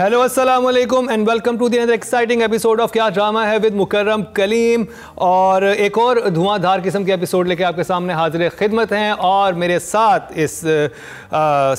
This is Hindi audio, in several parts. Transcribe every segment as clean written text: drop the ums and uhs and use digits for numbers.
हेलो अस्सलाम वालेकुम and welcome to the another exciting episode of क्या ड्रामा है विद मुकर्रम कलीम। और एक और धुआंधार किस्म के एपिसोड लेके आपके सामने हाजिर खिदमत हैं। और मेरे साथ इस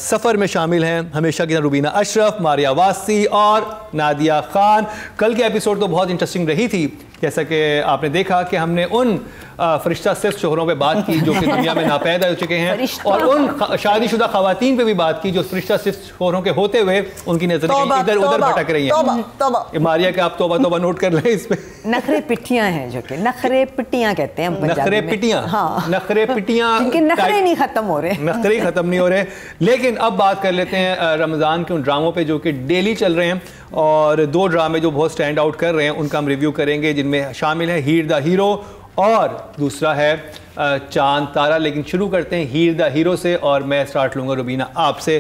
सफ़र में शामिल हैं हमेशा की रुबीना अशरफ, मारिया वासी और नादिया खान। कल के एपिसोड तो बहुत इंटरेस्टिंग रही थी, जैसा कि आपने देखा कि हमने उन फरिश्ता सिर्फ शोहरों पे बात की जो कि दुनिया में नापैदा हो चुके हैं, और उन शादीशुदा खवातीन पे भी बात की जो फरिश्ता सिर्फ शोहरों के होते हुए उनकी नजर इधर उधर भटक रही हैं। मारिया के आप तौबा तौबा नोट कर लें इस पे। नखरे पिटियां हैं जो कि नखरे पिटियां कहते हैं नखरे पिटियां। हाँ, नखरे पिटियां, जिनके नखरे नहीं खत्म हो रहे, नखरे खत्म नहीं हो रहे। लेकिन अब बात कर लेते हैं रमज़ान के उन ड्रामों पे जो कि डेली चल रहे हैं, और दो ड्रामे जो बहुत स्टैंड आउट कर रहे हैं उनका हम रिव्यू करेंगे, जिनमें शामिल है हीर द हीरो और दूसरा है चांद तारा। लेकिन शुरू करते हैं हीर द हीरो से, और मैं स्टार्ट लूँगा रुबीना आपसे।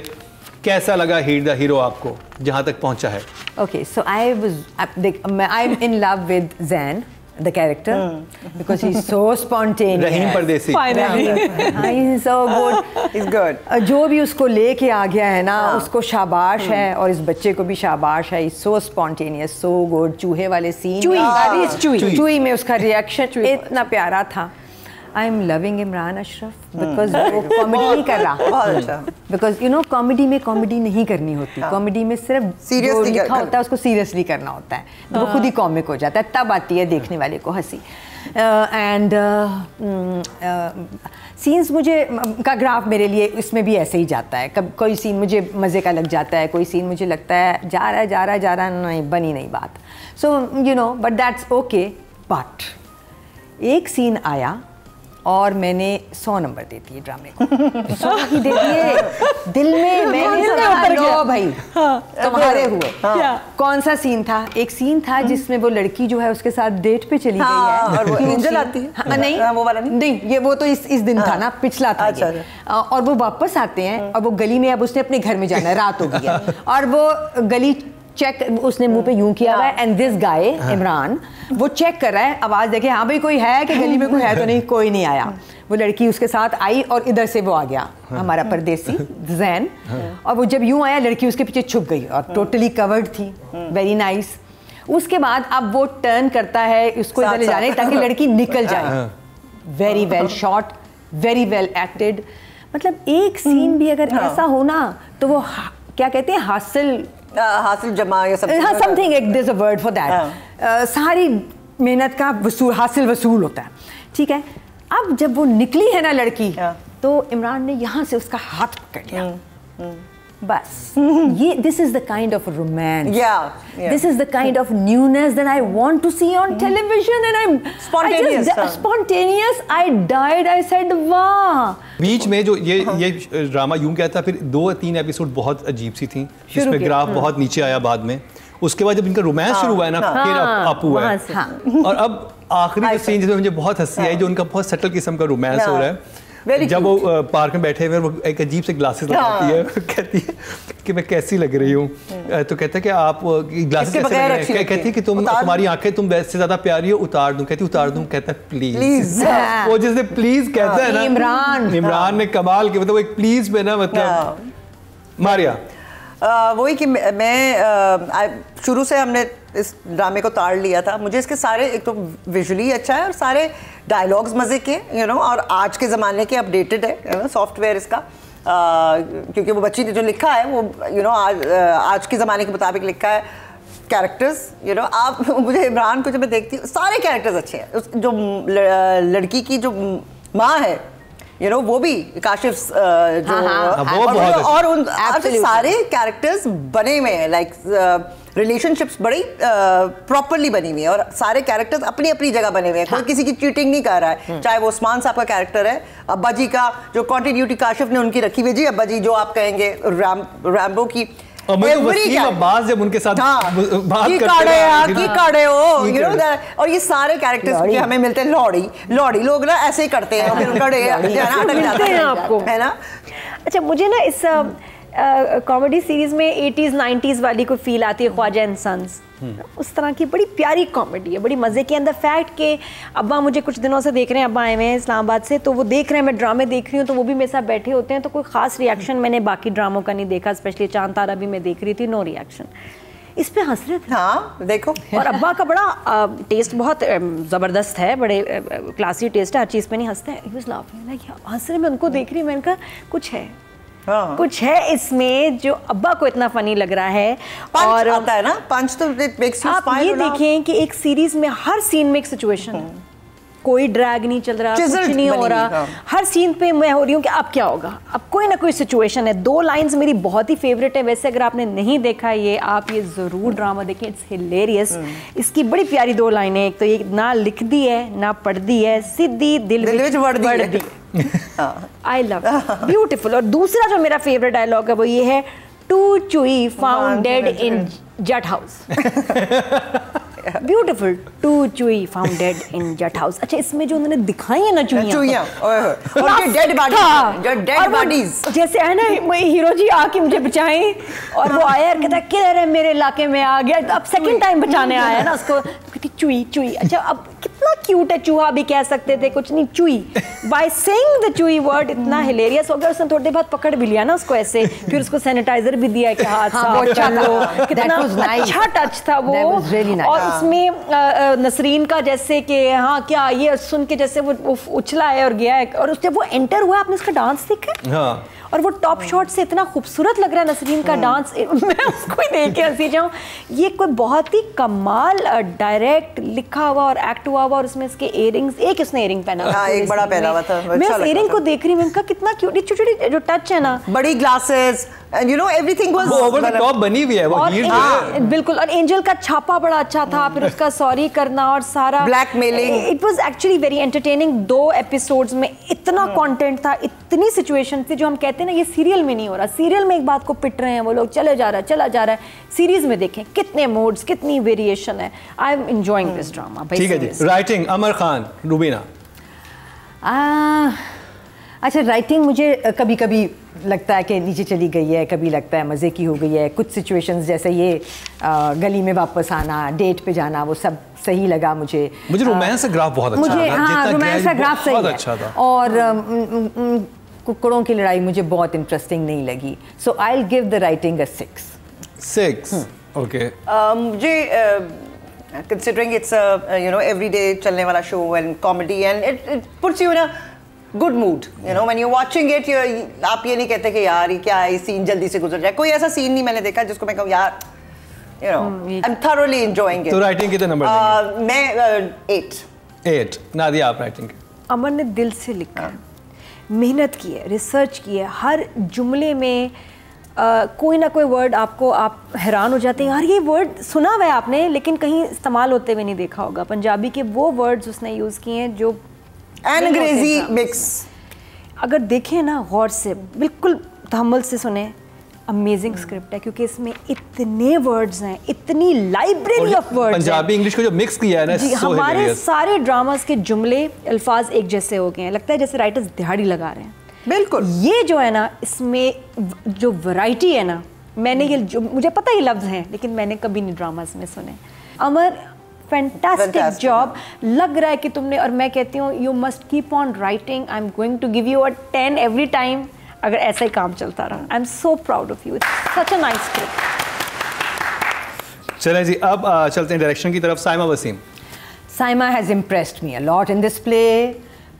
कैसा लगा हीर द हीरो आपको जहाँ तक पहुँचा है? Okay, so I'm in love with Zain, the character, because he's so spontaneous. रहीम परदेसी। He's so good. He's good. जो भी उसको लेके आ गया है ना, उसको शाबाश है, और इस बच्चे को भी शाबाश है। He's so spontaneous, so good. चूहे वाले सीन, चूही में उसका रिएक्शन इतना प्यारा था। I'm loving Imran Ashraf because वो कॉमेडी नहीं कर रहा। बिकॉज यू नो कॉमेडी में कॉमेडी नहीं करनी होती, कॉमेडी में सिर्फ जो लिखा होता है उसको सीरियसली करना होता है, तो वो खुद ही कॉमिक हो जाता है, तब आती है देखने वाले को हंसी। एंड सीन्स मुझे का ग्राफ मेरे लिए इसमें भी ऐसे ही जाता है। कब कोई सीन मुझे मज़े का लग जाता है, कोई सीन मुझे लगता है जा रहा है नहीं बनी नहीं बात। So you know but that's okay. But एक सीन आया और मैंने 100 नंबर दे दिए ड्रामे को। 100 ही दे दिए दिल में। मैंने समझा भाई तुम्हारे हुए। कौन सा सीन था? एक सीन था जिसमें वो लड़की जो है उसके साथ डेट पे चली गई है और वो एंजल आती है। नहीं वो वाला नहीं, ये वो तो इस दिन था ना, पिछला था। और वो वापस आते हैं और वो गली में, अब उसने अपने घर में जाना है, रात हो गई है, और वो गली चेक उसने मुंह पे यूं किया हुआ है, एंड दिस गाय इमरान वो चेक कर रहा है, आवाज देखे हाँ भाई कोई है कि गली में कोई है तो नहीं, कोई नहीं आया। वो लड़की उसके साथ आई और इधर से वो आ गया हमारा परदेसी जैन, और वो जब यूं आया लड़की उसके पीछे छुप गई और टोटली कवर्ड थी। Very nice. उसके बाद अब वो टर्न करता है उसको इधर ले जाने ताकि लड़की निकल जाए। Very well shot, very well acted. मतलब एक सीन भी अगर ऐसा हो ना तो वो क्या कहते हैं हासिल जमा या something, there's a word for that। सारी मेहनत का हासिल वसूल होता है, ठीक है। अब जब वो निकली है ना लड़की, तो इमरान ने यहाँ से उसका हाथ पकड़ लिया। बस ये this is the kind of romance, this is the kind of newness that I want to see on television, and I am spontaneous. I died, I said वाह। बीच में जो ये ड्रामा यूं कहता, फिर 2-3 एपिसोड बहुत अजीब सी थी, जिसमें ग्राफ बहुत नीचे आया। बाद में उसके बाद जब इनका रोमांस शुरू हुआ है ना, फिर अप हुआ है। और अब आखिरी सीन जिसमें मुझे बहुत हंसी आई, जो उनका बहुत सटल किस्म का रोमांस हो रहा है। जब वो पार्क में बैठे हुए, वो एक अजीब से ग्लासेस लगाती है, कहती है कि मैं कैसी लग रही हूँ, तो कहता है कि आप ग्लासेस कैसे लग रहे हैं, कहती है कि तुम्हारी आंखें तुम वैसे ज्यादा प्यारी हो, उतार दूं, कहती उतार दूं, कहता है प्लीज। वो जिसने प्लीज कहता है ना, इमरान ने कमाल के, मतलब एक प्लीज पे ना, मतलब मारिया वही कि मैं शुरू से हमने इस ड्रामे को ताड़ लिया था। मुझे इसके सारे, एक तो विजुअली अच्छा है और सारे डायलॉग्स मज़े के, यू नो, और आज के ज़माने के अपडेटेड है, यू नो, सॉफ्टवेयर इसका, क्योंकि वो बच्ची ने जो लिखा है वो, यू नो, आज के ज़माने के मुताबिक लिखा है। कैरेक्टर्स, यू नो, आप मुझे इमरान को जब मैं देखती हूँ, सारे कैरेक्टर्स अच्छे हैं। जो लड़की की जो माँ है, यू नो, वो भी काशिफ जो और उन सारे कैरेक्टर्स बने हुए हैं, लाइक रिलेशनशिप्स बड़ी प्रॉपरली बनी हुई है, और सारे कैरेक्टर्स अपनी अपनी जगह बने हुए हैं। कोई किसी की चीटिंग नहीं कर रहा है, चाहे वो उस्मान साहब का कैरेक्टर है, अब्बा जी का जो कंटिन्यूटी काशिफ ने उनकी रखी हुई, जी अब्बा जी जो आप कहेंगे, रैम्बो की, और मैं तो वसीम अब्बास जब उनके साथ बात करते हो, यू नो, और ये सारे कैरेक्टर्स के हमें मिलते हैं। लौड़ी लोग ना ऐसे ही करते हैं, फिर आपको है ना। अच्छा, मुझे ना इस कॉमेडी सीरीज में 80s 90s वाली को फील आती है, ख्वाजा एंड सन्स, उस तरह की बड़ी प्यारी कॉमेडी है, बड़ी मज़े के अंदर। फैक्ट के अब्बा मुझे कुछ दिनों से देख रहे हैं, अब्बा आए हुए हैं इस्लामाबाद से, तो वो देख रहे हैं मैं ड्रामे देख रही हूँ, तो वो भी मेरे साथ बैठे होते हैं, तो कोई ख़ास रिएक्शन मैंने बाकी ड्रामों का नहीं देखा, स्पेशली चांद तारा भी मैं देख रही थी, नो रिएक्शन। इस पे हंस रहे थे। हाँ देखो। और अब्बा का बड़ा टेस्ट बहुत ज़बरदस्त है, बड़े क्लासी टेस्ट है, हर चीज़ पे नहीं हंसते हैं। He was laughing, like, हंस रहे, मैं उनको देख रही हूँ, मैंने कहा कुछ है, कुछ है इसमें जो अब्बा को इतना फनी लग रहा है। और आता है ना पंच, तो it makes you आप ये देखें कि एक सीरीज में हर सीन में एक सिचुएशन है, कोई ड्रैग नहीं चल रहा, कुछ नहीं हो रहा, हर सीन पे मैं हो रही हूँ कि अब क्या होगा, अब कोई ना कोई सिचुएशन है। 2 लाइंस मेरी बहुत ही फेवरेट है, वैसे अगर आपने नहीं देखा ये, आप ये जरूर ड्रामा देखें, इट्स हिलेरियस। इसकी बड़ी प्यारी 2 लाइनें, एक तो ये ना लिख दी है ना पढ़ दी है, सीधी दिल विच वड़ दी। I love, beautiful. और दूसरा जो मेरा फेवरेट डायलॉग है वो ये है, टू चुई फाउंड डेड इन जट हाउस। ब्यूटीफुल, टू चुई फाउंड डेड इन जट हाउस। अच्छा, इसमें जो उन्होंने दिखाई है ना चुईयां और डेड बॉडीज, जैसे है ना हीरो जी आके मुझे बचाएं, और वो आया और कहता है किधर है, मेरे इलाके में आ गया, अब सेकंड टाइम बचाने आया ना उसको, कहती चुई चुई। अच्छा, अब कितना क्यूट है, चूहा भी कह सकते थे, कुछ नहीं, चुई। बाय सेइंग द चुई वर्ड इतना हिलेरियस हो गया, उसने थोड़ी देर बाद पकड़ भी लिया ना उसको ऐसे, फिर उसको सैनिटाइजर भी दिया कि हाथ साफ कर लो, कितना अच्छा टच था वो। और उसमें नसरीन का जैसे कि हाँ क्या, ये सुन के जैसे वो उछला है और गया है, और उससे वो एंटर हुआ, आपने उसका डांस देखा, और वो टॉप शॉट से इतना खूबसूरत लग रहा है नसरीन का डांस, मैं उसको ही देख के हंसी जाऊँ। ये कोई बहुत ही कमाल डायरेक्ट लिखा हुआ और एक्ट हुआ और उसमें इसके इयरिंग्स, एक इसने इयरिंग पहना हुआ, एक बड़ा पहना हुआ था, मैं उस इयरिंग को देख रही हूँ, मैंने कहा कितना क्यूट, छोटी जो टच है ना, बड़ी glasses, you know everything was over the top बनी हुई है वो, बिल्कुल। और एंजल का छापा बड़ा अच्छा था, फिर उसका सॉरी करना और सारा blackmailing, it was actually very entertaining. 2 episodes में इतना कंटेंट था, इतनी सिचुएशन थी जो हम कहते हैं ना ये सीरियल में नहीं हो रहा, सीरियल में एक बात को पिट रहे हैं वो लोग, चला जा रहा है, सीरीज में देखें कितने मोड्स, कितनी वेरिएशन है। I am enjoying this drama. ठीक है जी। राइटिंग अमर खान, रूबीना। अच्छा, राइटिंग मुझे कभी कभी लगता है कि नीचे चली गई है, कभी लगता है मज़े की हो गई है। कुछ सिचुएशंस जैसे ये गली में वापस आना, डेट पे जाना, वो सब सही लगा मुझे। रोमांस का ग्राफ बहुत अच्छा मुझे, हाँ, रोमांस का ग्राफ सही है, अच्छा था। और कुकड़ों की लड़ाई मुझे बहुत इंटरेस्टिंग नहीं लगी, so I will give the writing a 6। Okay. मुझे considering it's a you know everyday चलने वाला show and comedy and it puts you in a good mood, you know, when you're watching it, आप ये नहीं कहते कि यार ये क्या है, सीन जल्दी से गुजर जाए। कोई ऐसा सीन नहीं मैंने देखा जिसको मैं कहूँ यार, you know, I'm thoroughly enjoying it। तो राइटिंग कितने नंबर देंगे? मैं 8। नादिया, आप राइटिंग? अमर ने दिल से लिखा, मेहनत की है, रिसर्च की है, हर जुमले में कोई ना कोई वर्ड आपको, आप हैरान हो जाते हैं, यार ये वर्ड सुना हुआ है आपने लेकिन कहीं इस्तेमाल होते हुए नहीं देखा होगा। पंजाबी के वो वर्ड्स उसने यूज़ किए हैं जो अंग्रेजी मिक्स, अगर देखें ना गौर से, बिल्कुल तहम्मुल से सुने, अमेजिंग स्क्रिप्ट है, क्योंकि इसमें इतने वर्ड्स हैं, इतनी library of words, Punjabi English को जो मिक्स किया है ना, जी, हमारे सारे ड्रामास के जुमले अल्फाज एक जैसे हो गए हैं, लगता है जैसे राइटर्स दिहाड़ी लगा रहे हैं। बिल्कुल। ये जो है ना, इसमें जो वैरायटी है ना, मैंने ये जो, मुझे पता ही लफ्ज़ हैं लेकिन मैंने कभी नहीं ड्रामास में सुने। अमर फैंटास्टिक जॉब, लग रहा है कि तुमने, और मैं कहती हूँ you must keep on writing, I am going to give you a 10 every time, अगर ऐसा ही काम चलता रहा। I am so proud of you, such a nice script. चलें जी, अब चलते हैं डायरेक्शन की तरफ। Saima Waseem. Saima has impressed me a lot in this play.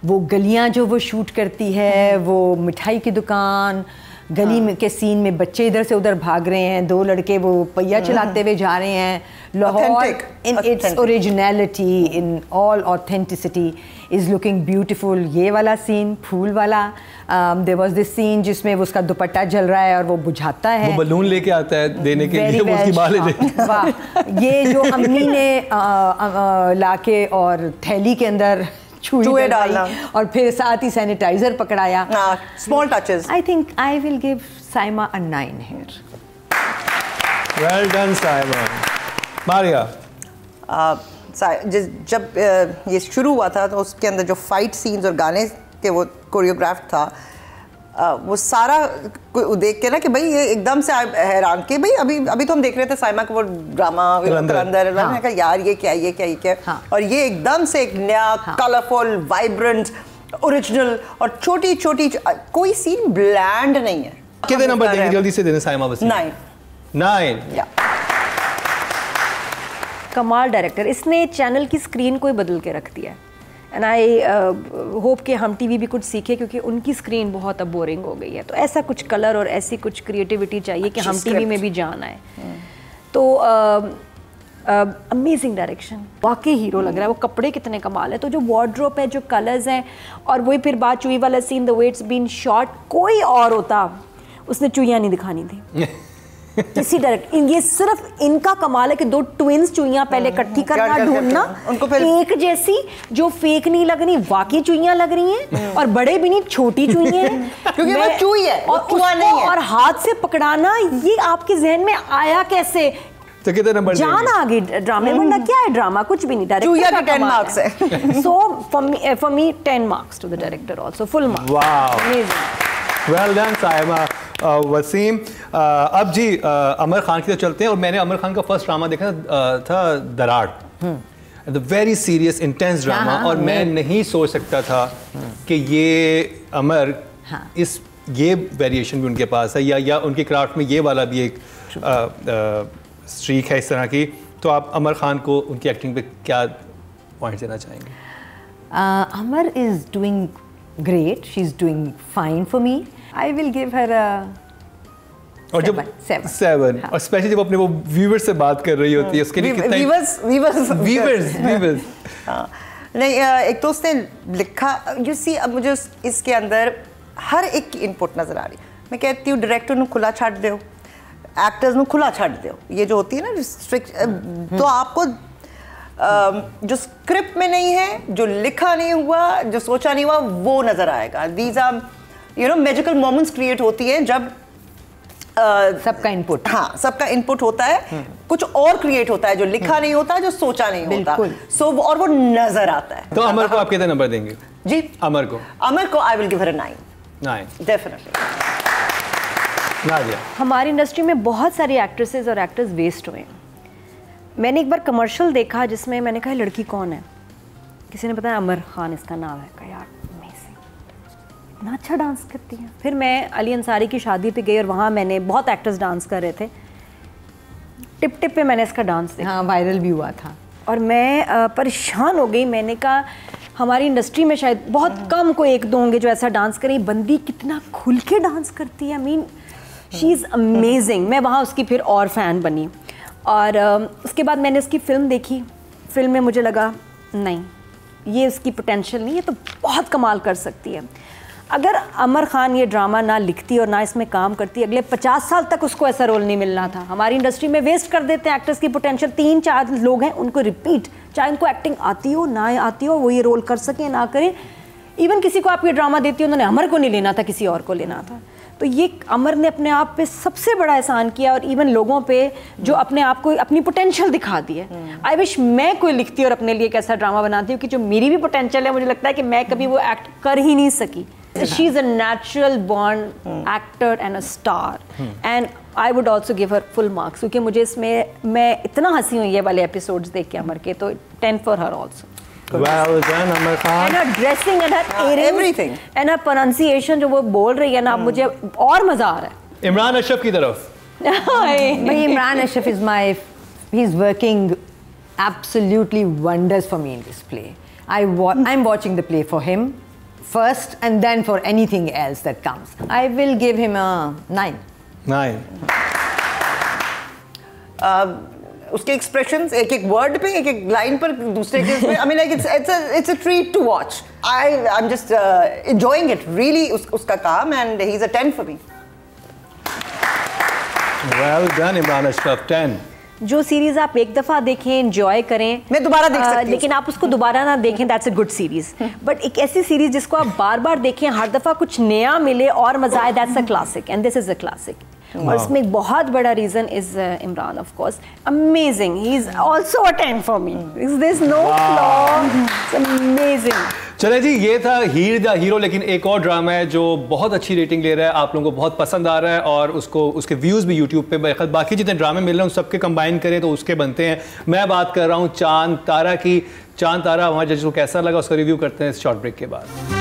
वो गलियाँ जो वो शूट करती है, वो मिठाई की दुकान, गली में के सीन में बच्चे इधर से उधर भाग रहे हैं, 2 लड़के वो पहिया चलाते हुए जा रहे हैं, Lahore in its originality, in all authenticity is looking beautiful. ये वाला सीन, फूल वाला, देयर वाज दिस सीन जिसमें वो उसका दुपट्टा जल रहा है और वो बुझाता है, वो बलून लेके आता है देने के लिए, वो उसकी माँ ले लेती है। वाह, ये जो अम्मी ने लाके और थैली के अंदर चूहे डाला और फिर साथ ही सैनिटाइजर पकड़ाया, small touches. I think I will give Saima a 9 here. Well done Saima. Maria. जब ये शुरू हुआ था तो उसके अंदर जो फाइट सीन्स और गाने के वो कोरियोग्राफ था, वो सारा देख के ना कि भाई ये एकदम से हैरान कि भाई अभी तो हम देख रहे थे साइमा का वो ड्रामा अंदर, मैंने कहा यार ये क्या हाँ। और ये एकदम से एक नया कलरफुल, वाइब्रेंट, ओरिजिनल और छोटी छोटी, कोई सीन ब्लैंड नहीं है। कितने नंबर देंगे जल्दी से देने साइमा वसीम? 9। कमाल डायरेक्टर, इसने चैनल की स्क्रीन को ही बदल के रख दिया है। एंड आई होप कि हम टीवी भी कुछ सीखे, क्योंकि उनकी स्क्रीन बहुत अब बोरिंग हो गई है। तो ऐसा कुछ कलर और ऐसी कुछ क्रिएटिविटी चाहिए कि हम टीवी में भी जान आए। तो अमेजिंग डायरेक्शन, वाकई हीरो लग रहा है। वो कपड़े कितने कमाल है, तो जो वार्डरोब है, जो कलर्स हैं, और वही फिर बात चुई वाला scene, the way it's been shot, कोई और होता उसने चुईयां नहीं दिखानी थी। किसी डायरेक्ट, ये सिर्फ इनका कमाल है कि दो ट्विंस चुईयां पहले इकट्ठी करना, ढूंढना, उनको एक जैसी जो फेक नहीं लग रही, वाकई चुईयां लग रही हैं, और बड़े भी नहीं, छोटी चुईयां हैं क्योंकि वो चुई है और हाथ से पकड़ाना, ये आपके जहन में आया कैसे? तो कितने नंबर जान आ गई ड्रामे, वरना क्या है ड्रामा, कुछ भी नहीं। डायरेक्टर का 10 मार्क्स है। So for me 10 marks to the director also, full marks. Wow, well done Sahiba. Waseem, अब जी अमर खान की तरफ चलते हैं। और मैंने अमर खान का फर्स्ट ड्रामा देखा था दरार, the very serious intense drama, और मैं नहीं सोच सकता था कि ये अमर इस ये वेरिएशन भी उनके पास है, या उनके क्राफ्ट में ये वाला भी एक स्ट्रीक है इस तरह की। तो आप अमर खान को उनकी एक्टिंग पे क्या पॉइंट देना चाहेंगे? Amar is doing great, she's doing fine for me. I will give her a और जब 7 और स्पेशली जब अपने वो व्यूअर्स से बात कर रही होती है उसके लिए कितना व्यूअर्स नहीं, एक तो उसने लिखा, यू सी, अब मुझे इसके अंदर हर एक की इनपुट नजर आ रही। मैं कहती हूँ डायरेक्टर को खुला छाड़ दो, एक्टर्स को खुला छाड़ दो, ये जो होती है ना रिस्ट्रिक्ट, तो आपको जो स्क्रिप्ट में नहीं है, जो लिखा नहीं हुआ, जो सोचा नहीं हुआ, वो नजर आएगा। These are you know magical moments create होती हैं जब सबका इनपुट, हाँ, सबका इनपुट होता है, कुछ और क्रिएट होता है जो लिखा नहीं होता, जो सोचा नहीं होता, सो और वो नजर आता है। तो अमर को आप कितने नंबर देंगे? जी, अमर को आई will give her 9 definitely. Nadia, हमारी इंडस्ट्री में बहुत सारी एक्ट्रेसेस और एक्टर्स वेस्ट हुए हैं। मैंने एक बार कमर्शियल देखा जिसमें मैंने कहा लड़की कौन है, किसी ने बताया अमर खान इसका नाम है। कहा यार अमेजिंग, इतना अच्छा डांस करती है। फिर मैं अली अंसारी की शादी पे गई और वहाँ मैंने बहुत एक्टर्स डांस कर रहे थे, टिप टिप पे मैंने इसका डांस देखा, हाँ वायरल भी हुआ था, और मैं परेशान हो गई। मैंने कहा हमारी इंडस्ट्री में शायद बहुत कम कोई एक दो होंगे जो ऐसा डांस करें, बंदी कितना खुल के डांस करती है। I mean she is amazing. मैं वहाँ उसकी फिर और फ़ैन बनी, और उसके बाद मैंने उसकी फ़िल्म देखी। फ़िल्म में मुझे लगा नहीं, ये उसकी पोटेंशियल नहीं है, तो बहुत कमाल कर सकती है। अगर अमर खान ये ड्रामा ना लिखती और ना इसमें काम करती, अगले 50 साल तक उसको ऐसा रोल नहीं मिलना था। हमारी इंडस्ट्री में वेस्ट कर देते हैं एक्टर्स की पोटेंशियल। 3-4 लोग हैं, उनको रिपीट, चाहे उनको एक्टिंग आती हो ना आती हो, वो ये रोल कर सकें ना करें। इवन किसी को आप ये ड्रामा देती हो, उन्होंने अमर को नहीं लेना था, किसी और को लेना था। तो ये अमर ने अपने आप पे सबसे बड़ा एहसान किया, और इवन लोगों पे जो अपने आप को अपनी पोटेंशियल दिखा दी है। आई विश मैं कोई लिखती और अपने लिए एक ऐसा ड्रामा बनाती हूँ कि जो मेरी भी पोटेंशियल है, मुझे लगता है कि मैं कभी वो एक्ट कर ही नहीं सकी। She is a natural born actor and a star, and I would also give her full marks, क्योंकि मुझे इसमें मैं इतना हंसी हुई ये वाले एपिसोड्स देख के अमर के, तो 10 for her also. Well done, Amar Khan. And her dressing and her earrings, everything, and her pronunciation जो वो बोल रही है ना, मुझे और मजा आ रहा है। इमरान अशरफ की तरफ। Imran Ashraf is he's working absolutely wonders for me in this play. I'm watching the play for him first, and then for anything else that comes. I will give him a 9. 9. उसके एक्सप्रेशंस एक एक वर्ड पे, एक एक लाइन पर, दूसरे के इसमें, I mean like it's a treat to watch. I am just enjoying it really, उसका काम, and he is a 10 for me. Well done Imran Ashraf, 10। जो सीरीज आप एक दफा देखें, एंजॉय करें, मैं दोबारा देख सकती हूं, लेकिन आप उसको दोबारा ना देखें, that's a good series. But एक ऐसी सीरीज जिसको आप बार बार देखें, हर दफा कुछ नया मिले और मजा आए, that's a classic, and this is a classic. और इसमें एक बहुत बड़ा reason is Imran, of course, amazing. He is also a 10 for me, there is no flaw, it's amazing. चले जी, ये था हीर द हीरो, लेकिन एक और ड्रामा है जो बहुत अच्छी रेटिंग ले रहा है, आप लोगों को बहुत पसंद आ रहा है, और उसको उसके व्यूज़ भी यूट्यूब पे बाकी जितने ड्रामे मिल रहे हैं उन सबके कंबाइन करें तो उसके बनते हैं। मैं बात कर रहा हूँ चांद तारा की। चांद तारा हमारे जज को कैसा लगा, उसका रिव्यू करते हैं इस शॉर्ट ब्रेक के बाद।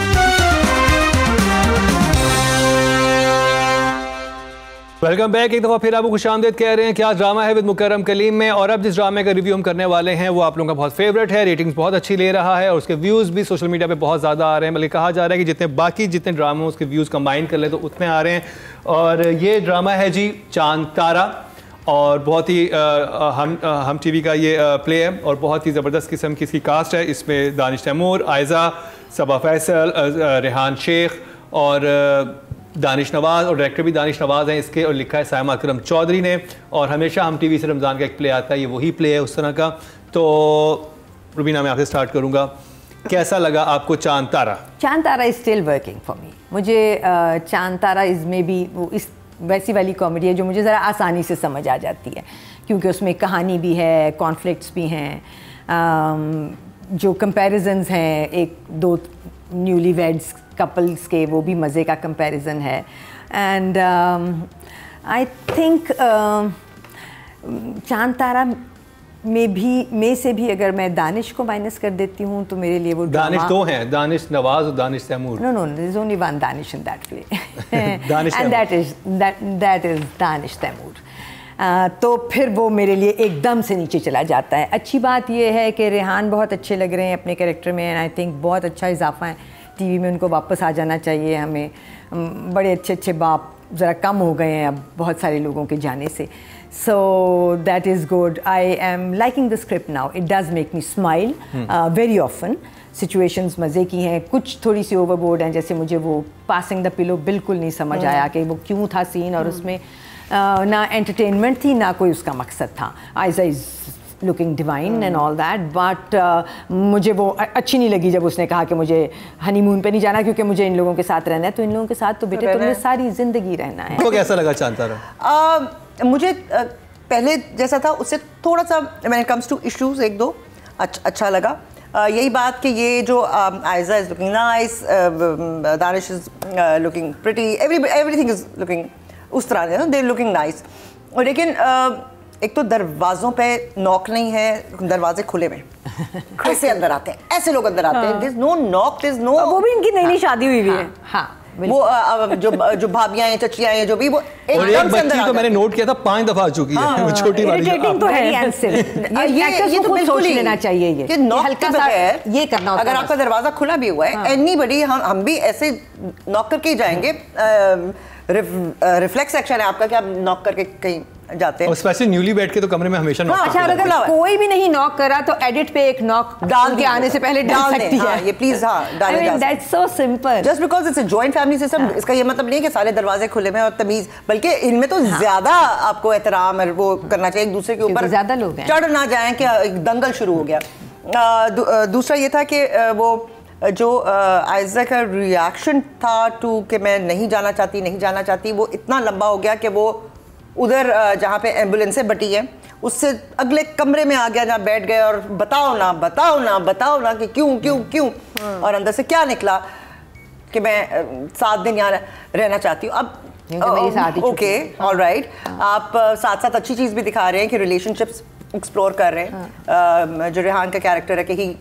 Welcome back. एक दफ़ा फिर आपको खुशामदीद कह रहे हैं कि आज ड्रामा है विद मुकर्रम कलीम में, और अब जिस ड्रामे का रिव्यू हम करने वाले हैं वो आप लोगों का बहुत फेवरेट है, रेटिंग्स बहुत अच्छी ले रहा है और उसके व्यूज़ भी सोशल मीडिया पे बहुत ज़्यादा आ रहे हैं। बल्कि कहा जा रहा है कि जितने ड्रामे उसके व्यूज़ कंबाइन कर ले तो उतने आ रहे हैं। और ये ड्रामा है जी चांद तारा, और बहुत ही हम टीवी का ये प्ले है और बहुत ही ज़बरदस्त किस्म की इसकी कास्ट है। इसमें दानिश तैमूर, आयज़ा, सबा फैसल, रेहान शेख और दानिश नवाज़, और डायरेक्टर भी दानिश नवाज़ हैं इसके, और लिखा है सायमा अकरम चौधरी ने। और हमेशा हम टीवी से रमज़ान का एक प्ले आता है, ये वही प्ले है उस तरह का। तो रुबीना, मैं आपसे स्टार्ट करूँगा, कैसा लगा आपको Chand Tara? Chand Tara is still working for me. मुझे चांद तारा इसमें भी वो इस वैसी वाली कॉमेडी है जो मुझे ज़रा आसानी से समझ आ जाती है, क्योंकि उसमें कहानी भी है, कॉन्फ्लिक्ट्स भी हैं, जो कंपैरिजन्स हैं एक दो न्यूली वेड्स कपल्स के, वो भी मज़े का कंपैरिजन है। एंड आई थिंक चांद तारा में से भी अगर मैं दानिश को माइनस कर देती हूँ तो मेरे लिए वो दानिश दो हैं, दानिश नवाज और Danish Taimoor. No, there is only one Danish in that play and that is Danish Taimoor. तो फिर वो मेरे लिए एकदम से नीचे चला जाता है। अच्छी बात ये है कि रेहान बहुत अच्छे लग रहे हैं अपने कैरेक्टर में, एंड आई थिंक बहुत अच्छा इजाफा है टीवी में, उनको वापस आ जाना चाहिए। हमें बड़े अच्छे बाप ज़रा कम हो गए हैं अब बहुत सारे लोगों के जाने से। So that is good. I am liking the script now, it does make me smile very often. Situations मज़े की हैं, कुछ थोड़ी सी ओवरबोर्ड हैं, जैसे मुझे वो पासिंग द पिलो बिल्कुल नहीं समझ आया कि वो क्यों था सीन, और उसमें ना एंटरटेनमेंट थी ना कोई उसका मकसद था। Aiza is looking divine and all that, but मुझे वो अच्छी नहीं लगी जब उसने कहा कि मुझे हनीमून पे नहीं जाना क्योंकि मुझे इन लोगों के साथ रहना है। तो इन लोगों के साथ तो बेटे तुमने सारी ज़िंदगी रहना है। तो कैसा लगा चांद तारा? मुझे पहले जैसा था उससे थोड़ा सा when it comes to issues एक दो अच्छा लगा। यही बात कि ये जो Ayeza is looking nice, Danish is looking pretty, everything is looking उस तरह दे लुकिंग नाइस। और लेकिन एक तो दरवाज़ों पे नॉक नहीं है, दरवाजे खुले में ऐसे अंदर आते हैं, ऐसे लोग अंदर आते हैं। There's no knock, there's no, वो भी इनकी नई शादी हुई है। हाँ, वो जो भाभियां हैं, चचियां हैं, जो भी वो और एक बच्ची तो मैंने नोट किया था 5 दफा आ चुकी है, वो छोटी वाली। तो है ये तो बिल्कुल सोच लेना चाहिए ये कि नॉक के बगैर ये करना होता है। अगर आपका दरवाजा खुला भी हुआ है, एनीबडी, हम भी ऐसे नॉक करके ही जाएंगे। रिफ्लेक्स एक्शन है आपका कि आप नॉक करके कहीं जाते हैं, और स्पेशली न्यूली बैठ के तो कमरे में हमेशा नॉक। अच्छा, अगर कोई भी नहीं नॉक करा तो एडिट पे एक नॉक डाल के आने से पहले डाल सकती है। ये प्लीज डालें। I mean, that's so simple. Just because it's a joint family system, इसका ये मतलब नहीं है कि सारे दरवाजे खुले में और तमीज, बल्कि इनमें तो ज्यादा आपको एहतराम वो करना चाहिए, एक दूसरे के ऊपर ज्यादा लोग हैं, चढ़ ना जाए कि दंगल शुरू हो गया। दूसरा ये था कि वो जो आयज़ा का रिएक्शन था टू कि मैं नहीं जाना चाहती, वो इतना लंबा हो गया कि वो उधर जहाँ पे एम्बुलेंसें बटी हैं उससे अगले कमरे में आ गया जहाँ बैठ गए और बताओ ना कि क्यों और अंदर से क्या निकला कि मैं 7 दिन यहाँ रहना चाहती हूँ। अब ओके ऑलराइट, आप साथ साथ अच्छी चीज़ भी दिखा रहे हैं कि रिलेशनशिप्स एक्सप्लोर कर रहे हैं। जो रेहान का कैरेक्टर है कि ही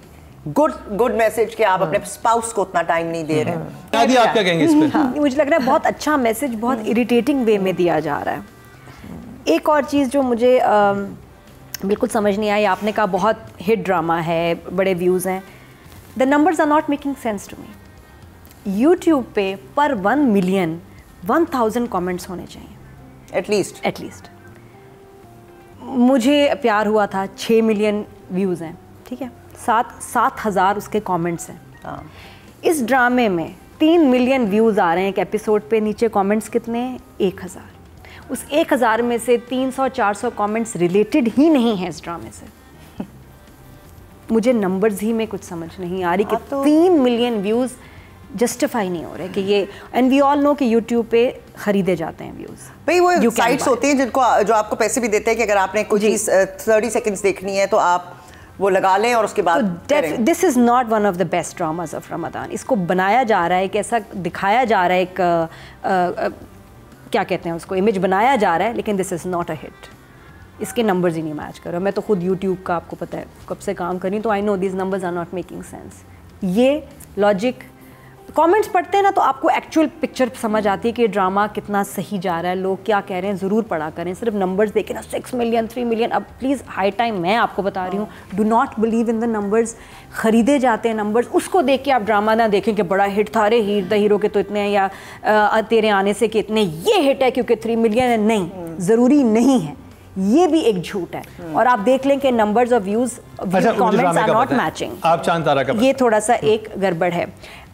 गुड मैसेज कि आप अपने स्पाउस को उतना टाइम नहीं दे रहे हैं। आप क्या कहेंगे इस पे? मुझे लग रहा है बहुत अच्छा मैसेज बहुत इरिटेटिंग वे में दिया जा रहा है। एक और चीज़ जो मुझे बिल्कुल समझ नहीं आई, आपने कहा बहुत हिट ड्रामा है, बड़े व्यूज़ हैं, the numbers are not making sense to me. YouTube पे पर 1 मिलियन 1000 कमेंट्स होने चाहिए एटलीस्ट। मुझे प्यार हुआ था 6 मिलियन व्यूज़ हैं, ठीक है, 7,000 उसके कमेंट्स हैं। इस ड्रामे में 3 मिलियन व्यूज़ आ रहे हैं एक एपिसोड पे, नीचे कमेंट्स कितने हैं? 1000। उस 1000 में से 300-400 कमेंट्स रिलेटेड ही नहीं है इस ड्रामे से। मुझे नंबर्स ही में कुछ समझ नहीं आ रही कि 3 मिलियन व्यूज़ जस्टिफाई नहीं हो रहे कि ये, एंड वी ऑल नो कि यूट्यूब पे खरीदे जाते हैं व्यूज़। भाई वो साइट्स होती हैं जो आपको पैसे भी देते हैं कि अगर आपने कोई चीज़ 30 सेकंड्स देखनी है तो आप वो लगा लें और उसके बाद this is not one of the best dramas of Ramzan. इसको बनाया जा रहा है कि ऐसा दिखाया जा रहा है, एक क्या कहते हैं उसको, इमेज बनाया जा रहा है, लेकिन this is not a hit. इसके नंबर्स ही नहीं मैच कर रहे। मैं तो खुद यूट्यूब का आपको पता है कब से काम कर रही हूँ, तो I know this numbers are not making sense. ये लॉजिक कमेंट्स पढ़ते हैं ना तो आपको एक्चुअल पिक्चर समझ आती है कि ड्रामा कितना सही जा रहा है, लोग क्या कह रहे हैं, ज़रूर पढ़ा करें। सिर्फ नंबर्स देखें ना 6 मिलियन 3 मिलियन, अब प्लीज़ हाई टाइम मैं आपको बता रही हूँ, do not believe in the numbers. ख़रीदे जाते हैं नंबर्स, उसको देख के आप ड्रामा ना देखें कि बड़ा हिट था, अरे द हीरो के तो इतने हैं, या तेरे आने से कि इतने ये हिट है क्योंकि 3 मिलियन है। नहीं, ज़रूरी नहीं है, ये भी एक झूठ है। और आप देख लें कि numbers of views comments are not matching. आप चांद तारा का ये थोड़ा सा एक गड़बड़ है।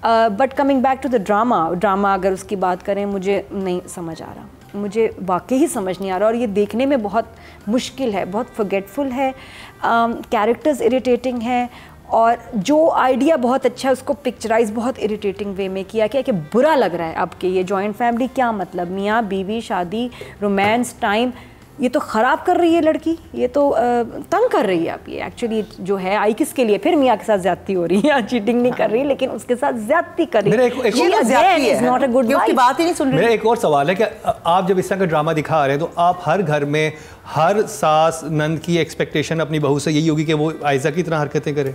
But coming back to the drama अगर उसकी बात करें, मुझे नहीं समझ आ रहा, मुझे वाकई ही समझ नहीं आ रहा, और ये देखने में बहुत मुश्किल है, बहुत फॉरगेटफुल है, कैरेक्टर्स इरिटेटिंग हैं, और जो आइडिया बहुत अच्छा है उसको पिक्चराइज बहुत इरिटेटिंग वे में किया कि बुरा लग रहा है। अब के ये जॉइंट फैमिली क्या मतलब, मियाँ बीवी शादी रोमांस टाइम, ये तो ख़राब कर रही है लड़की, ये तो तंग कर रही है। अब ये एक्चुअली जो है आई किसके लिए, फिर मियाँ के साथ ज्यादती हो रही है, चीटिंग नहीं कर रही लेकिन उसके साथ ज्यादती कर रही है। नॉट अ गुड बात ही नहीं सुन रही। मेरा एक और सवाल है कि आप जब इस तरह का ड्रामा दिखा रहे हैं तो आप हर घर में हर सास नंद की एक्सपेक्टेशन अपनी बहू से यही होगी कि वो आयजा की तरह हरकतें करे,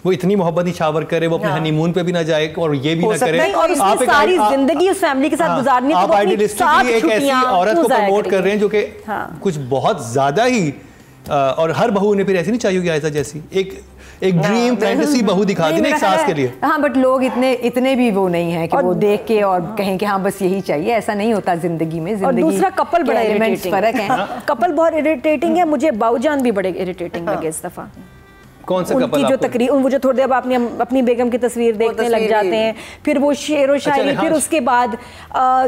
वो इतनी मोहब्बत निछावर करे, वो अपने हनीमून पे भी ना जाए और ये भी ना करे, और आप सारी जिंदगी उस फैमिली के साथ गुजारनी, आप आइडियलिस्टिकली एक ऐसी औरत को प्रमोट कर रहे हैं जो कि कुछ बहुत ज्यादा ही, और हर बहू ने फिर ऐसी नहीं चाहिए आयजा जैसी एक ड्रीम फैंटेसी बहू दिखा दी ना एक सास के लिए। हाँ, बट लोग इतने भी वो नहीं है कि वो देख के और कहें कि हाँ बस यही चाहिए, ऐसा नहीं होता जिंदगी में। और दूसरा कपल बड़ा इरिटेटिंग, फर्क है, कपल बहुत इरिटेटिंग है। मुझे बाऊजान भी बड़े इरिटेटिंग लगे इस दफा। कौन सा उनकी जो तकरीर, वो जो थोड़ी देर अपनी बेगम की तस्वीर देखने लग जाते हैं, फिर वो शेर व शायरी, फिर उसके बाद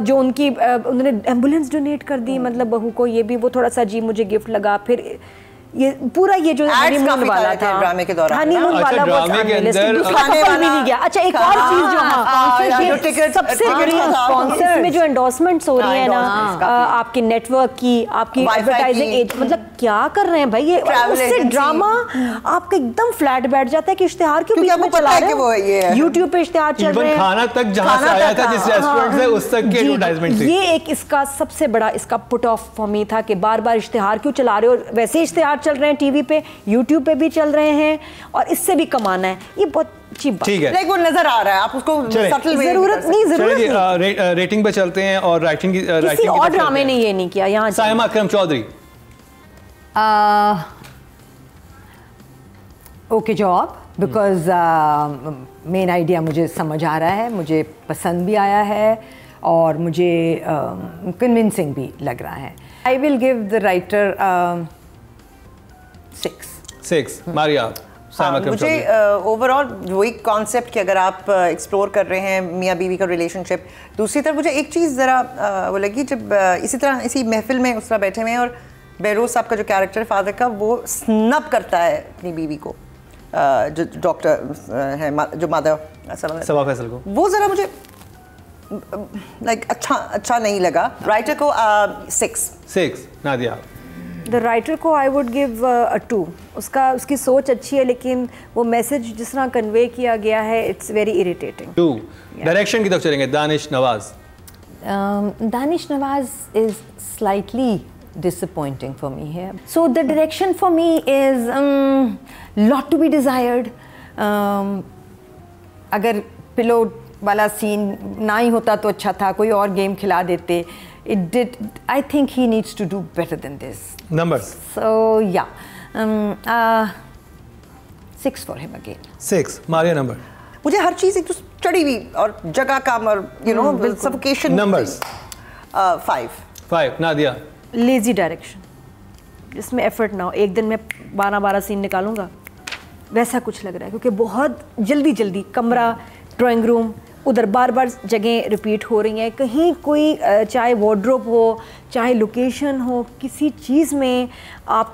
जो उन्होंने एम्बुलेंस डोनेट कर दी मतलब बहू को, ये भी वो थोड़ा सा अजीब मुझे गिफ्ट लगा। फिर ये पूरा ये जो हनीमून वाला था ड्रामे के दौरान, हनीमून वाला वो दूसरा कपल भी नहीं गया। अच्छा, एक और चीज जो सबसे बड़ी इसमें जो एंडोर्समेंट्स हो रही है ना आपके नेटवर्क की, आपकी एडवर्टाइजिंग एज, मतलब क्या कर रहे हैं भाई ये, उससे ड्रामा आपका एकदम फ्लैट बैठ जाता है कि इश्तिहार क्यों बीच में चला रहे हो, यूट्यूब पे इश्तिहार चल रहे हैं, खाना तक जहां से आया था जिस रेस्टोरेंट से उस तक की एडवर्टाइजमेंट थी। ये एक इसका सबसे बड़ा इसका पुट ऑफ फॉर मी था कि बार बार इश्तिहार क्यों चला रहे हो, वैसे इश्तिहार चल रहे हैं टीवी पे, यूट्यूब पे भी चल रहे हैं और इससे भी कमाना है, ये बहुत चीप बात है। लाइक वो नजर आ रहा है, आप उसको सटल वे जरूरत नहीं। रेटिंग पे चलते हैं और राइटिंग की किसी और ड्रामे ने ये नहीं किया। यहाँ Saima Akram Chaudhry, okay job, because main idea मुझे समझ आ रहा है, मुझे पसंद भी आया है और मुझे कन्विंसिंग भी लग रहा है। आई will give the writer 6। Maria. मुझे ओवरऑल वही कॉन्सेप्ट कि अगर आप एक्सप्लोर कर रहे हैं मियाँ बीवी का रिलेशनशिप, दूसरी तरफ मुझे एक चीज़ ज़रा वो लगी जब इसी महफिल में उस तरह बैठे हुए हैं और बहरोज साहब का जो कैरेक्टर फादर का वो स्नब करता है अपनी बीवी को, जो डॉक्टर है जो माधव सबा फैसल को, वो ज़रा मुझे लाइक अच्छा नहीं लगा। राइटर को 6। नादिया। द राइटर को आई वुड गिव a 2। उसकी सोच अच्छी है लेकिन वो मैसेज जिस तरह कन्वे किया गया है इट्स वेरी इरिटेटिंग। 2। डायरेक्शन की तरफ चलेंगे, Danish Nawaz. Danish Nawaz is slightly disappointing for me here. So the direction for me is lot to be desired. अगर पिलो वाला सीन ना ही होता तो अच्छा था, कोई और गेम खिला देते। It did. I think he needs to do better than this. Numbers. So yeah, 6 for him again. 6. Maria number. मुझे हर चीज़ एक तो चढ़ी हुई और जगह कम और suffocation. Numbers. 5. Nadia. Lazy direction, जिसमें एफर्ट ना हो, एक दिन में 12 सीन निकालूंगा वैसा कुछ लग रहा है, क्योंकि बहुत जल्दी कमरा, ड्राइंग रूम, उधर बार जगह रिपीट हो रही हैं, कहीं कोई चाहे वार्डरोब हो चाहे लोकेशन हो, किसी चीज़ में आप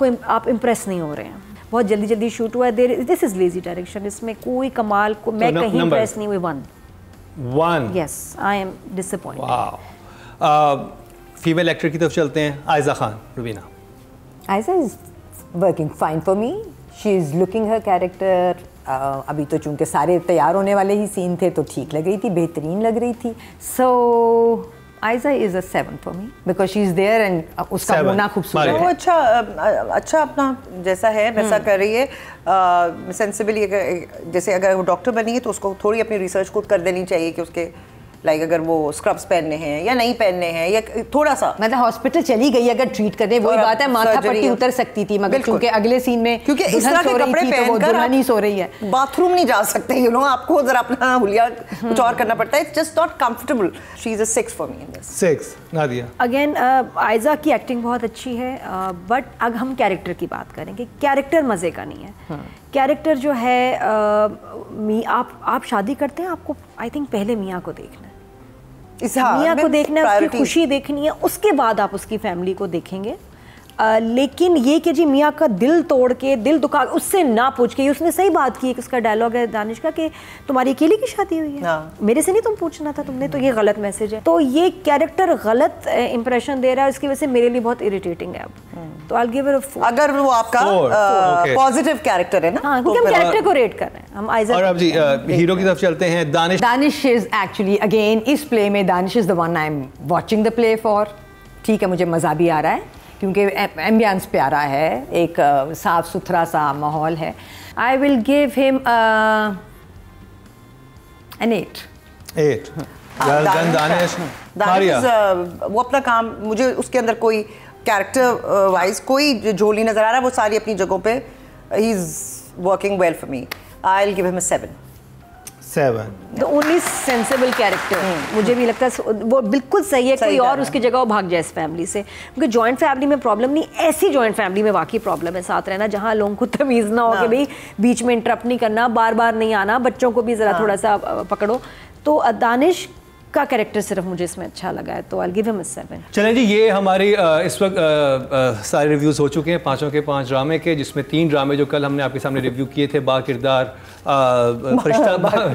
इम्प्रेस नहीं हो रहे हैं, बहुत जल्दी शूट हुआ है। दिस इज़ लेजी डायरेक्शन, इसमें कोई कमाल को मैं कहीं इम्प्रेस नहीं हुई। 1। Yes, I am disappointed. Female actor की तरफ चलते हैं, Ayeza Khan. Rubina. Ayeza is working fine for me, she is looking her character. अभी तो चूंकि सारे तैयार होने वाले ही सीन थे तो ठीक लग रही थी, बेहतरीन लग रही थी। सो Aiza is a 7 for me because she is there and उसका होना खूबसूरत है। वो अच्छा अपना जैसा है वैसा कर रही है। सेंसिबली जैसे अगर वो डॉक्टर बनी है तो उसको थोड़ी अपनी रिसर्च खुद कर देनी चाहिए कि उसके लाइक अगर वो स्क्रब्स पहनने हैं या नहीं पहनने हैं या थोड़ा सा मतलब हॉस्पिटल चली गई अगर ट्रीट करने, वही बात है माथा पट्टी उतर सकती थी मगर क्योंकि अगले सीन में क्योंकि इस तरह के कपड़े पहनकर दुल्हन सो रही है, बाथरूम नहीं जा सकते, यू नो, आपको जरा अपना हुलिया कुछ और करना पड़ता है। It's just not comfortable. She is a 6 for me in this. 6 Nadia. Again Ayeza की एक्टिंग बहुत अच्छी है, बट अगर हम कैरेक्टर की बात करेंगे, कैरेक्टर मजे का नहीं है। कैरेक्टर जो है आप शादी करते हैं, आपको आई थिंक पहले मियाँ को देखना है, मियाँ को देखना है, उसकी खुशी देखनी है, उसके बाद आप उसकी फैमिली को देखेंगे। लेकिन ये कि जी मियाँ का दिल तोड़ के, दिल दुखा, उससे ना पूछ के, उसने सही बात की, उसका डायलॉग है दानिश का कि तुम्हारी अकेले की शादी हुई है, मेरे से नहीं तुम पूछना था तुमने, तो ये गलत मैसेज है। तो ये कैरेक्टर गलत इंप्रेशन दे रहा है, उसकी वजह से मेरे लिए बहुत इरिटेटिंग है अब। तो आई गिव इट अ 4 अगर वो आपका पॉजिटिव कैरेक्टर है ना। हाँ, क्योंकि हम कैरेक्टर को रेट कर रहे हैं हम आइजा। और अब जी हीरो की तरफ चलते हैं। दानिश इज एक्चुअली अगेन इस प्ले में Danish is the one I am watching the play for. ठीक है, मुझे मज़ा भी आ रहा है क्योंकि एम्बियंस प्यारा है, एक साफ सुथरा सा माहौल है। आई will give him an 8। Danish वो अपना काम, मुझे उसके अंदर कोई कैरेक्टर वाइज कोई झोली नजर आ रहा है, वो सारी अपनी जगहों पे he is working well for me. I will give him a 7। The only sensible character मुझे भी लगता है वो बिल्कुल सही है, कोई और उसकी जगह वो भाग जाए इस फैमिली से, क्योंकि जॉइंट फैमिली में प्रॉब्लम नहीं, ऐसी जॉइंट फैमिली में वाकई प्रॉब्लम है साथ रहना, जहाँ लोगों को तमीज़ ना हो कि भाई बीच में इंटरप्ट नहीं करना, बार बार नहीं आना, बच्चों को भी ज़रा थोड़ा सा पकड़ो। तो दानिश का कैरेक्टर सिर्फ मुझे इसमें अच्छा लगा है, तो आई गिव हिम अ 7। चलें जी, ये हमारी इस वक्त सारे रिव्यूज़ हो चुके हैं 5 के 5 ड्रामे के, जिसमें 3 ड्रामे जो कल हमने आपके सामने रिव्यू किए थे, बा किरदार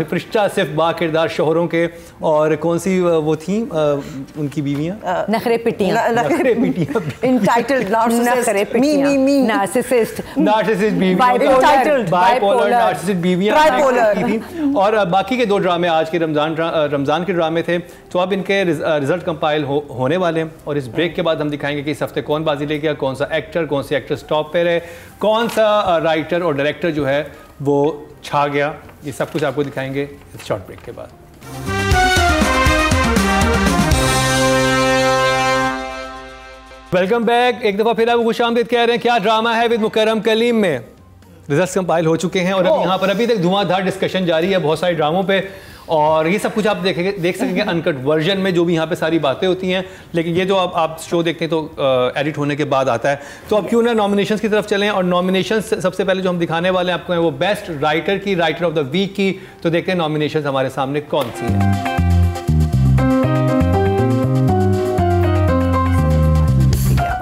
फरिश्ता सिर्फ बा किरदार शोहरों के, और कौन सी वो थी उनकी बीवियाँ, नखरे पिटियाँ, इनटाइटल्ड नार्सिसिस्ट बीवियाँ। और बाकी के 2 ड्रामे आज के रमज़ान के ड्रामे थे, तो अब इनके रिजल्ट कंपाइल होने वाले हैं, और इस ब्रेक के बाद हम दिखाएंगे कि इस हफ्ते कौन बाजी ले गया, कौन सा एक्टर, कौन सी एक्ट्रेस टॉप पे रहे, कौन सा राइटर और डायरेक्टर जो है वो छा गया। ये सब कुछ आपको दिखाएंगे इस शॉर्ट ब्रेक के बाद। Welcome back. एक दफ़ा फिर आपको खुशामदीद कह रहे हैं। क्या ड्रामा है विद मुकर्रम कलीम में रिजल्ट्स कंपाइल हो चुके हैं, और अब यहाँ पर अभी तक धुआंधार डिस्कशन जारी है बहुत सारे ड्रामों पे, और ये सब कुछ आप देख सकेंगे अनकट वर्जन में, जो भी यहाँ पे सारी बातें होती हैं। लेकिन ये जो आप शो देखते हैं तो एडिट होने के बाद आता है। तो अब क्यों ना नॉमिनेशंस की तरफ चलें, और नॉमिनेशंस सबसे पहले जो हम दिखाने वाले हैं आपको हैं वो बेस्ट राइटर की, राइटर ऑफ द वीक की। तो देखते हैं नॉमिनेशंस हमारे सामने कौन सी हैं।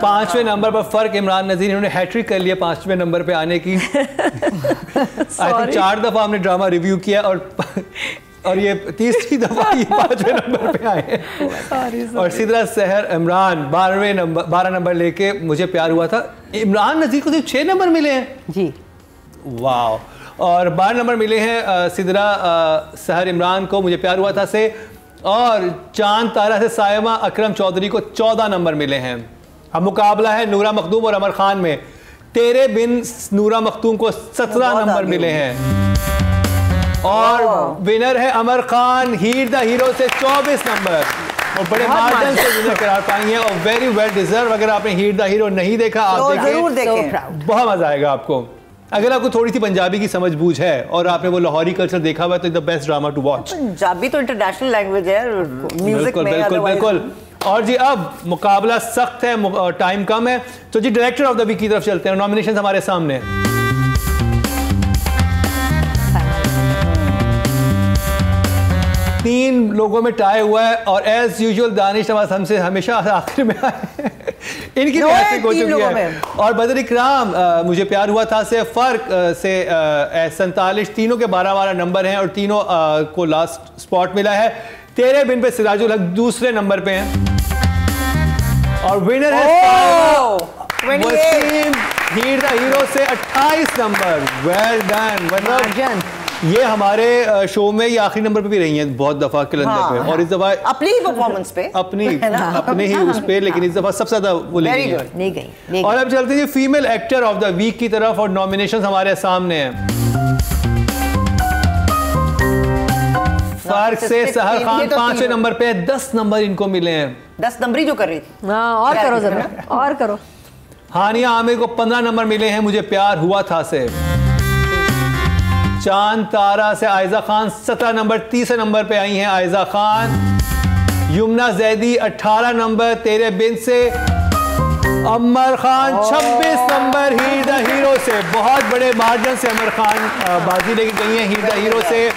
पांचवें नंबर पर फर्क इमरान नज़ीर, इन्होंने हैट्रिक कर लिया 5वें नंबर पे आने की। आई थिंक 4 दफ़ा हमने ड्रामा रिव्यू किया और ये तीसरी दफा ये 5वें नंबर पे आए हैं। और सिदरा सहर इमरान 12 नंबर लेके मुझे प्यार हुआ था। इमरान नज़ीर को सिर्फ 6 नंबर मिले हैं जी, वाह। और 12 नंबर मिले हैं सिदरा सहर इमरान को मुझे प्यार हुआ था से, और चांद तारा से सायमा अकरम चौधरी को 14 नंबर मिले हैं। अब मुकाबला है नूरा मखदूम और अमर खान में। तेरे बिन नूरा मखदूम को 17 नंबर मिले हैं, और विनर है अमर खान हीर द हीरो से 24 नंबर, और बड़े मार्जिन से विनर करार पाएंगे, और वेरी वेल डिजर्व। अगर आपने हीर द हीरो नहीं देखा आप जरूर देखें, बहुत मजा आएगा आपको। अगर आपको थोड़ी सी पंजाबी की समझ बूझ है और आपने वो लाहौरी कल्चर देखा हुआ है तो the best drama to watch. Punjabi तो इंटरनेशनल लैंग्वेज है म्यूजिक में। बिल्कुल बिल्कुल। और जी अब मुकाबला सख्त है, टाइम कम है, तो जी डायरेक्टर ऑफ द वीक की तरफ चलते हैं। नॉमिनेशन हमारे सामने 3 लोगों में टाई हुआ है, और एज यूजुअल दानिश नवाज हमसे हमेशा आखिर में आए इनकी हैट्रिक हो चुकी है। और बदर इकराम मुझे प्यार हुआ था से फर्क से 47, तीनों के 12 नंबर हैं, और तीनों को लास्ट स्पॉट मिला है। तेरे बिन पे सिराजुल हक दूसरे नंबर पे हैं, और विनर है वसीम हीर द हीरो से 28 नंबर। Well done. ये हमारे शो में ये आखिरी नंबर पे भी रही हैं बहुत दफा कलंदर पे, और इस दफा अपनी ही परफॉर्मेंस पे, अपने ही उस पे, लेकिन इस दफा सबसे ज्यादा वो ले गई। और अब चलते हैं female actor of the week की तरफ, और नॉमिनेशंस हमारे सामने हैं। फर्क से सहर खान 5वें नंबर पे, 10 नंबर इनको मिले हैं। 10 नंबरी जो कर रही थी। और करो जरा, और करो। हानिया आमिर को 15 नंबर मिले हैं मुझे प्यार हुआ था से। चांद तारा से आयजा खान 17 नंबर, 30 नंबर पे आई हैं आयजा खान। यमुना जैदी 18 नंबर तेरे बिन से। Amar Khan 26 number Heer the hero से, बहुत बड़े मार्जिन से अमर खान बाजी लेके गई हैं हीर द हीरो से।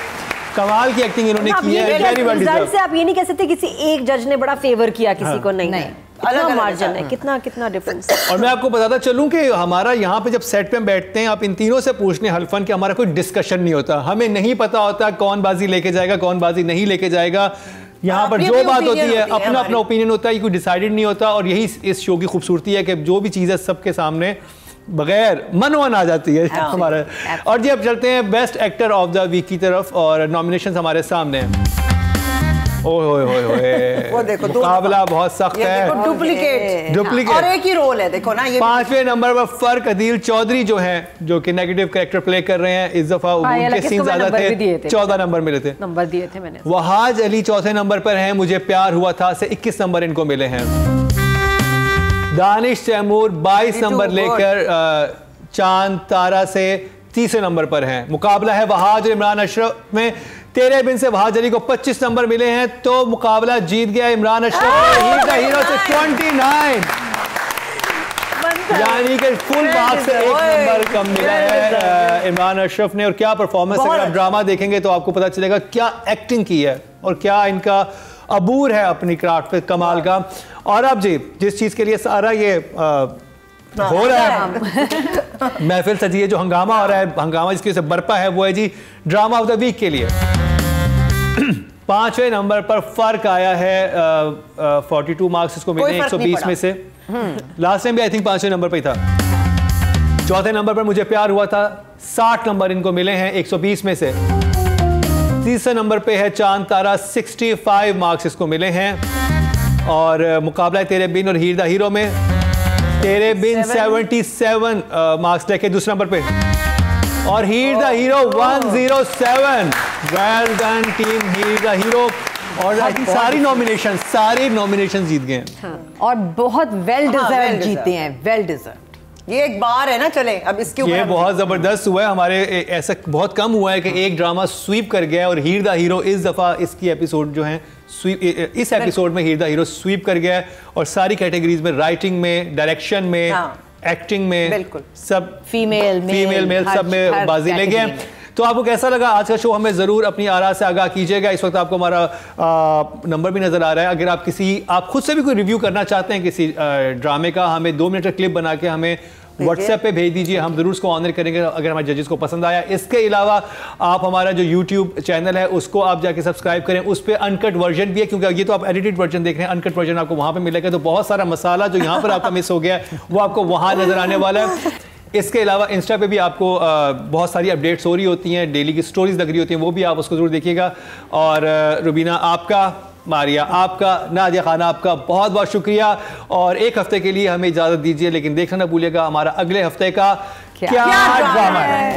कमाल की एक्टिंग इन्होंने की है। रिजल्ट से आप ये नहीं कह सकते किसी एक जज ने बड़ा फेवर किया किसी को, नहीं अलग मार्जिन है, कितना डिफरेंस। और मैं आपको बताता चलूं कि हमारा यहाँ पे जब सेट पे बैठते हैं, आप इन तीनों से पूछने हल्फन कि हमारा कोई डिस्कशन नहीं होता, हमें नहीं पता होता कौन बाजी लेके जाएगा कौन बाजी नहीं लेके जाएगा। यहाँ पर जो बात होती है अपना अपना ओपिनियन होता है, कोई डिसाइडेड नहीं होता, और यही इस शो की खूबसूरती है कि जो भी चीज़ है सबके सामने बगैर मनवन आ जाती है हमारा। और जी अब चलते हैं best actor of the week की तरफ, और नॉमिनेशंस हमारे सामने हैं। ओए वो देखो मुकाबला बहुत सख्त है, डुप्लीकेट और एक ही रोल है, देखो ना। ये 5वें नंबर पर फर्क अदील चौधरी जो हैं, जो कि नेगेटिव कैरेक्टर प्ले कर रहे हैं, इस दफा उनके सीन ज्यादा थे, 14 नंबर मिले थे, नंबर दिए थे मैंने। वहाज अली 4थे नंबर पर हैं मुझे प्यार हुआ था से, 21 नंबर इनको मिले हैं। दानिश तैमूर 22 नंबर लेकर चांद तारा से 30 नंबर पर हैं। मुकाबला है वहाज और इमरान अशरफ में। तेरे बिन से वहाज अली को 25 नंबर मिले हैं, तो मुकाबला जीत गया इमरान अशरफ हीरो से 29, यानी कि फुल मार्क्स से 1 नंबर कम मिला है इमरान अशरफ ने। और क्या परफॉर्मेंस, अगर आप ड्रामा देखेंगे तो आपको पता चलेगा क्या एक्टिंग की है और क्या इनका अबूर है अपनी क्राफ्ट पे, कमाल का। और अब जी जिस चीज के लिए सारा ये हो रहा है महफिल सजी है, जो हंगामा हो रहा है, हंगामा जिसकी वजह से बरपा है, वो है जी ड्रामा ऑफ द वीक के लिए। 5वें नंबर पर फर्क आया है 42 मार्क्स इसको मिले 120 में से। लास्ट टाइम भी आई थिंक 5वें नंबर पर ही था। 4थे नंबर पर मुझे प्यार हुआ था, 60 नंबर इनको मिले हैं 120 में से। 30 नंबर पे है चांद तारा, 65 मार्क्स इसको मिले हैं। और मुकाबला है तेरे बिन और हीर द हीरो में। तेरे बिन 77 मार्क्स लेके दूसरे नंबर पे, और Heer the hero 107। Well done team Heer the hero. और सारी नॉमिनेशन जीत गए हैं, और बहुत वेल डिजर्व जीते हैं, वेल डिजर्व। ये एक बार है ना, चले अब इसके ऊपर ये बहुत जबरदस्त हुआ है। हमारे ऐसा बहुत कम हुआ है कि एक ड्रामा स्वीप कर गया, और हीर द हीरो इस दफा इसकी एपिसोड जो है इस एपिसोड में हीर द हीरो स्वीप कर गया है, और सारी कैटेगरीज में, राइटिंग में, डायरेक्शन में, एक्टिंग में, सब फीमेल मेल सब में बाजी ले गए। तो आपको कैसा लगा आज का शो, हमें ज़रूर अपनी आरा से आगाह कीजिएगा। इस वक्त आपको हमारा नंबर भी नज़र आ रहा है। अगर आप खुद से भी कोई रिव्यू करना चाहते हैं किसी ड्रामे का, हमें 2 मिनट का क्लिप बना के हमें व्हाट्सएप पे भेज दीजिए, हम जरूर उसको ऑनर करेंगे अगर हमारे जजेस को पसंद आया। इसके अलावा आप हमारा जो यूट्यूब चैनल है उसको आप जाके सब्सक्राइब करें, उस पर अनकट वर्जन भी है, क्योंकि ये तो आप एडिटेड वर्जन देख रहे हैं, अनकट वर्जन आपको वहाँ पे मिलेगा। तो बहुत सारा मसाला जो यहाँ पर आपका मिस हो गया वो आपको वहाँ नजर आने वाला है। इसके अलावा इंस्टा पे भी आपको बहुत सारी अपडेट्स हो रही होती हैं, डेली की स्टोरीज लग रही होती हैं, वो भी आप उसको जरूर देखिएगा। और रुबीना आपका, मारिया आपका, नादिया खान आपका बहुत बहुत शुक्रिया। और एक हफ्ते के लिए हमें इजाज़त दीजिए, लेकिन देखना ना भूलिएगा हमारा अगले हफ्ते का क्या ड्रामा है।